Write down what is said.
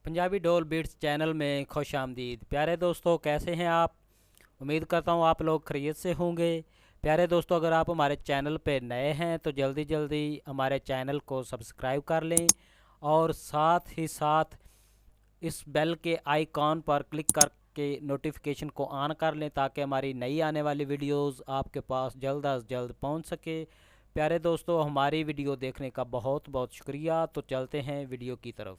पंजाबी ढोल beats channel में खुश आमदीद। प्यारे दोस्तों, कैसे हैं आप? उम्मीद करता हूँ आप लोग खैरियत से होंगे। प्यारे दोस्तों, अगर आप हमारे चैनल पे नए हैं तो जल्दी जल्दी हमारे चैनल को सब्सक्राइब कर लें और साथ ही साथ इस बेल के आइकॉन पर क्लिक करके नोटिफिकेशन को ऑन कर लें ताकि हमारी नई आने वाली वीडियोस आपके पास जल्द अज जल्द पहुंच सके। प्यारे दोस्तों, हमारी वीडियो देखने का बहुत बहुत शुक्रिया। तो चलते हैं वीडियो की तरफ।